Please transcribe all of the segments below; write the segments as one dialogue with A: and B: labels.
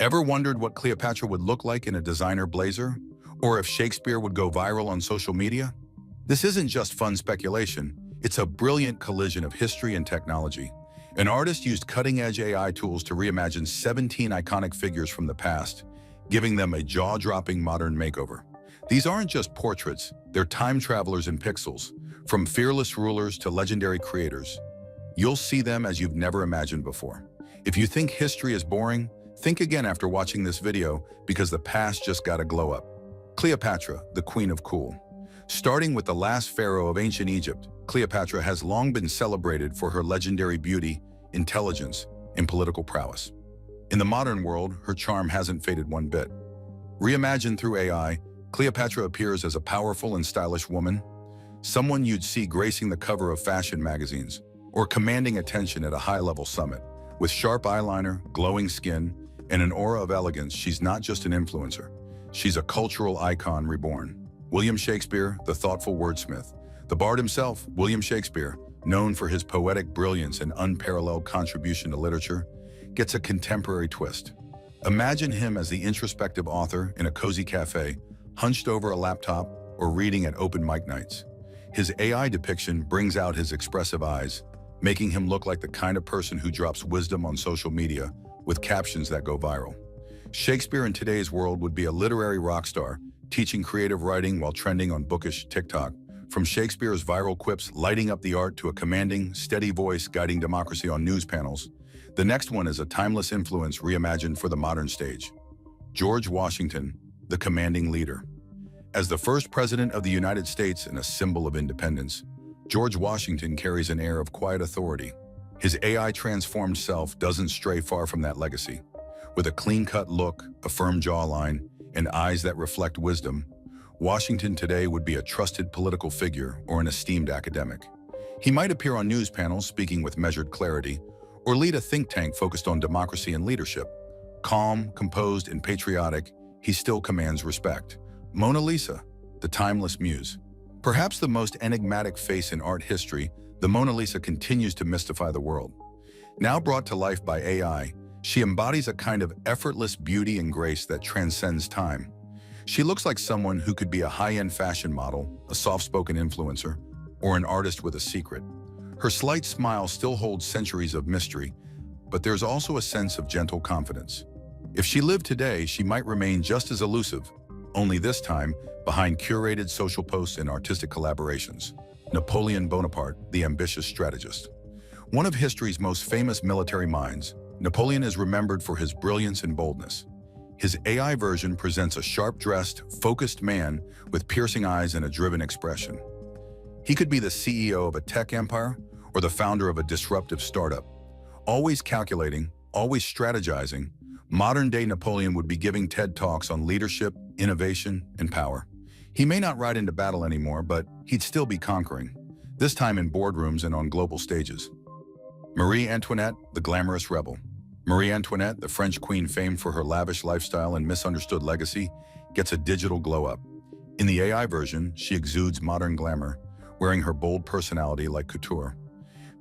A: Ever wondered what Cleopatra would look like in a designer blazer? Or if Shakespeare would go viral on social media? This isn't just fun speculation, it's a brilliant collision of history and technology. An artist used cutting-edge AI tools to reimagine 17 iconic figures from the past, giving them a jaw-dropping modern makeover. These aren't just portraits, they're time travelers in pixels, from fearless rulers to legendary creators. You'll see them as you've never imagined before. If you think history is boring, think again after watching this video because the past just got a glow up. Cleopatra, the Queen of Cool. Starting with the last pharaoh of ancient Egypt, Cleopatra has long been celebrated for her legendary beauty, intelligence, and political prowess. In the modern world, her charm hasn't faded one bit. Reimagined through AI, Cleopatra appears as a powerful and stylish woman, someone you'd see gracing the cover of fashion magazines or commanding attention at a high-level summit. With sharp eyeliner, glowing skin, and an aura of elegance, she's not just an influencer. She's a cultural icon reborn. William Shakespeare, the thoughtful wordsmith. The bard himself, William Shakespeare, known for his poetic brilliance and unparalleled contribution to literature, gets a contemporary twist. Imagine him as the introspective author in a cozy cafe, hunched over a laptop or reading at open mic nights. His AI depiction brings out his expressive eyes, making him look like the kind of person who drops wisdom on social media with captions that go viral. Shakespeare in today's world would be a literary rock star, teaching creative writing while trending on bookish TikTok. From Shakespeare's viral quips lighting up the art to a commanding, steady voice guiding democracy on news panels, the next one is a timeless influence reimagined for the modern stage. George Washington, the commanding leader. As the first president of the United States and a symbol of independence, George Washington carries an air of quiet authority. His AI-transformed self doesn't stray far from that legacy. With a clean-cut look, a firm jawline, and eyes that reflect wisdom, Washington today would be a trusted political figure or an esteemed academic. He might appear on news panels speaking with measured clarity, or lead a think tank focused on democracy and leadership. Calm, composed, and patriotic, he still commands respect. Mona Lisa, the timeless muse. Perhaps the most enigmatic face in art history, the Mona Lisa continues to mystify the world. Now brought to life by AI, she embodies a kind of effortless beauty and grace that transcends time. She looks like someone who could be a high-end fashion model, a soft-spoken influencer, or an artist with a secret. Her slight smile still holds centuries of mystery, but there's also a sense of gentle confidence. If she lived today, she might remain just as elusive, only this time behind curated social posts and artistic collaborations. Napoleon Bonaparte, the ambitious strategist. One of history's most famous military minds, Napoleon is remembered for his brilliance and boldness. His AI version presents a sharp-dressed, focused man with piercing eyes and a driven expression. He could be the CEO of a tech empire or the founder of a disruptive startup. Always calculating, always strategizing, modern-day Napoleon would be giving TED Talks on leadership, innovation, and power. He may not ride into battle anymore, but he'd still be conquering, this time in boardrooms and on global stages. Marie Antoinette, the glamorous rebel. Marie Antoinette, the French queen famed for her lavish lifestyle and misunderstood legacy, gets a digital glow-up. In the AI version, she exudes modern glamour, wearing her bold personality like couture.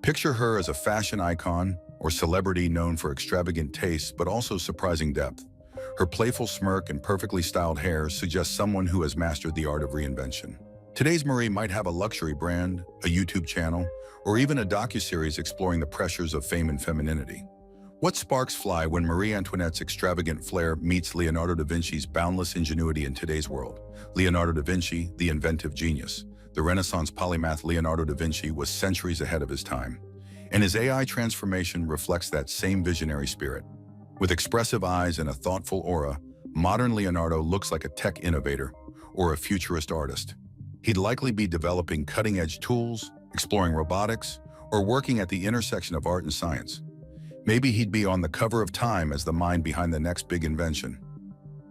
A: Picture her as a fashion icon or celebrity known for extravagant tastes but also surprising depth. Her playful smirk and perfectly styled hair suggest someone who has mastered the art of reinvention. Today's Marie might have a luxury brand, a YouTube channel, or even a docuseries exploring the pressures of fame and femininity. What sparks fly when Marie Antoinette's extravagant flair meets Leonardo da Vinci's boundless ingenuity in today's world? Leonardo da Vinci, the inventive genius. The Renaissance polymath Leonardo da Vinci was centuries ahead of his time, and his AI transformation reflects that same visionary spirit. With expressive eyes and a thoughtful aura, modern Leonardo looks like a tech innovator or a futurist artist. He'd likely be developing cutting-edge tools, exploring robotics, or working at the intersection of art and science. Maybe he'd be on the cover of Time as the mind behind the next big invention.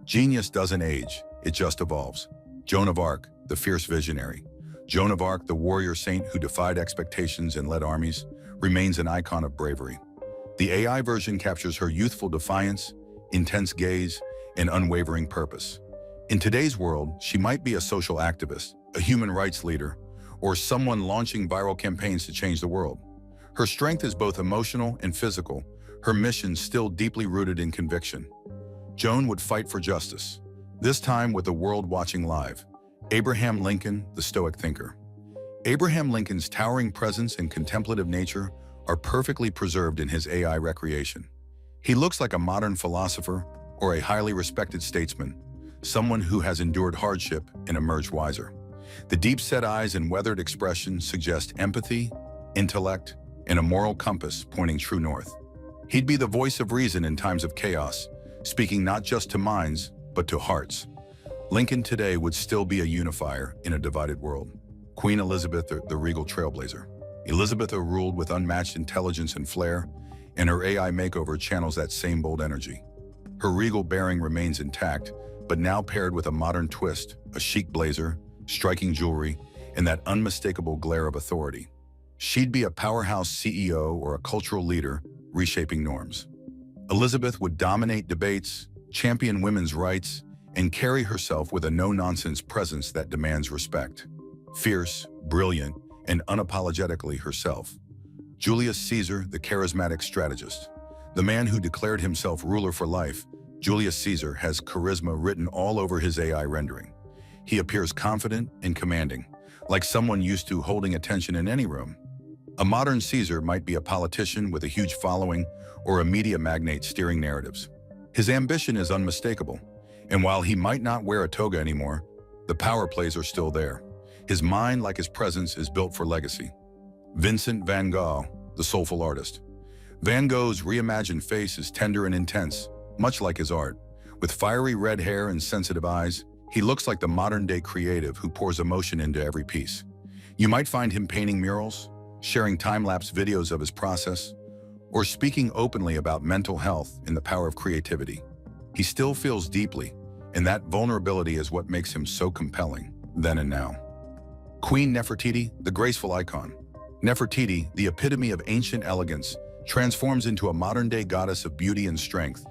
A: Genius doesn't age, it just evolves. Joan of Arc, the fierce visionary. Joan of Arc, the warrior saint who defied expectations and led armies, remains an icon of bravery. The AI version captures her youthful defiance, intense gaze, and unwavering purpose. In today's world, she might be a social activist, a human rights leader, or someone launching viral campaigns to change the world. Her strength is both emotional and physical, her mission still deeply rooted in conviction. Joan would fight for justice, this time with the world watching live. Abraham Lincoln, the Stoic thinker. Abraham Lincoln's towering presence and contemplative nature are perfectly preserved in his AI recreation. He looks like a modern philosopher or a highly respected statesman, someone who has endured hardship and emerged wiser. The deep-set eyes and weathered expression suggest empathy, intellect, and a moral compass pointing true north. He'd be the voice of reason in times of chaos, speaking not just to minds, but to hearts. Lincoln today would still be a unifier in a divided world. Queen Elizabeth, the regal trailblazer. Elizabeth ruled with unmatched intelligence and flair, and her AI makeover channels that same bold energy. Her regal bearing remains intact, but now paired with a modern twist, a chic blazer, striking jewelry, and that unmistakable glare of authority. She'd be a powerhouse CEO or a cultural leader, reshaping norms. Elizabeth would dominate debates, champion women's rights, and carry herself with a no-nonsense presence that demands respect. Fierce, brilliant, and unapologetically herself. Julius Caesar, the charismatic strategist. The man who declared himself ruler for life, Julius Caesar has charisma written all over his AI rendering. He appears confident and commanding, like someone used to holding attention in any room. A modern Caesar might be a politician with a huge following or a media magnate steering narratives. His ambition is unmistakable, and while he might not wear a toga anymore, the power plays are still there. His mind, like his presence, is built for legacy. Vincent van Gogh, the soulful artist. Van Gogh's reimagined face is tender and intense, much like his art. With fiery red hair and sensitive eyes, he looks like the modern-day creative who pours emotion into every piece. You might find him painting murals, sharing time-lapse videos of his process, or speaking openly about mental health and the power of creativity. He still feels deeply, and that vulnerability is what makes him so compelling, then and now. Queen Nefertiti, the graceful icon. Nefertiti, the epitome of ancient elegance, transforms into a modern-day goddess of beauty and strength.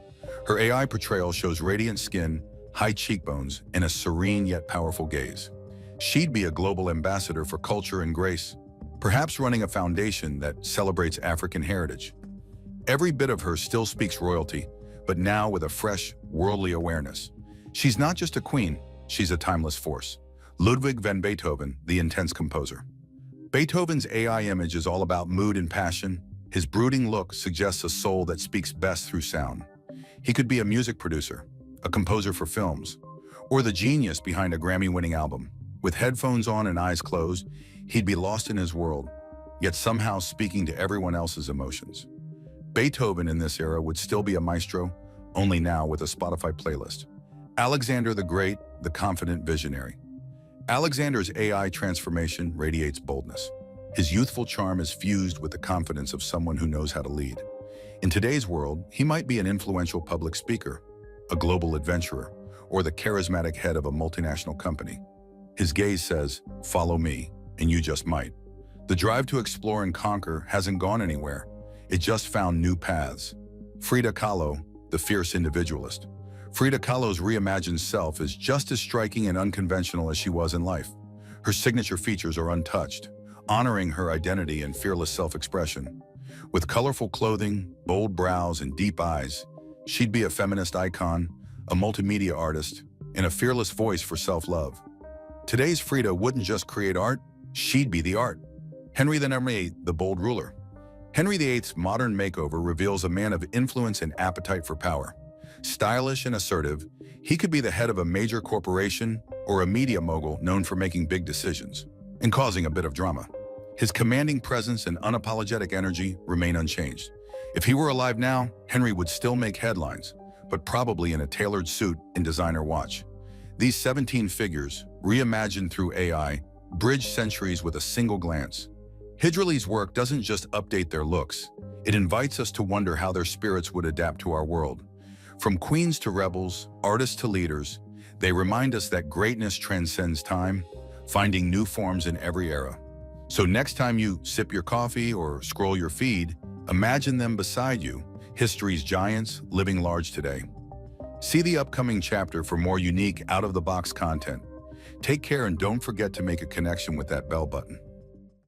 A: Her AI portrayal shows radiant skin, high cheekbones, and a serene yet powerful gaze. She'd be a global ambassador for culture and grace, perhaps running a foundation that celebrates African heritage. Every bit of her still speaks royalty, but now with a fresh, worldly awareness. She's not just a queen, she's a timeless force. Ludwig van Beethoven, the intense composer. Beethoven's AI image is all about mood and passion. His brooding look suggests a soul that speaks best through sound. He could be a music producer, a composer for films, or the genius behind a Grammy-winning album. With headphones on and eyes closed, he'd be lost in his world, yet somehow speaking to everyone else's emotions. Beethoven in this era would still be a maestro, only now with a Spotify playlist. Alexander the Great, the confident visionary. Alexander's AI transformation radiates boldness. His youthful charm is fused with the confidence of someone who knows how to lead. In today's world, he might be an influential public speaker, a global adventurer, or the charismatic head of a multinational company. His gaze says, "Follow me, and you just might." The drive to explore and conquer hasn't gone anywhere. It just found new paths. Frida Kahlo, the fierce individualist. Frida Kahlo's reimagined self is just as striking and unconventional as she was in life. Her signature features are untouched, honoring her identity and fearless self-expression. With colorful clothing, bold brows, and deep eyes, she'd be a feminist icon, a multimedia artist, and a fearless voice for self-love. Today's Frida wouldn't just create art, she'd be the art. Henry VIII, the bold ruler. Henry VIII's modern makeover reveals a man of influence and appetite for power. Stylish and assertive, he could be the head of a major corporation or a media mogul known for making big decisions and causing a bit of drama. His commanding presence and unapologetic energy remain unchanged. If he were alive now, Henry would still make headlines, but probably in a tailored suit and designer watch. These 17 figures, reimagined through AI, bridge centuries with a single glance. Hijrali's work doesn't just update their looks, it invites us to wonder how their spirits would adapt to our world. From queens to rebels, artists to leaders, they remind us that greatness transcends time, finding new forms in every era. So next time you sip your coffee or scroll your feed, imagine them beside you, history's giants living large today. See the upcoming chapter for more unique, out-of-the-box content. Take care and don't forget to make a connection with that bell button.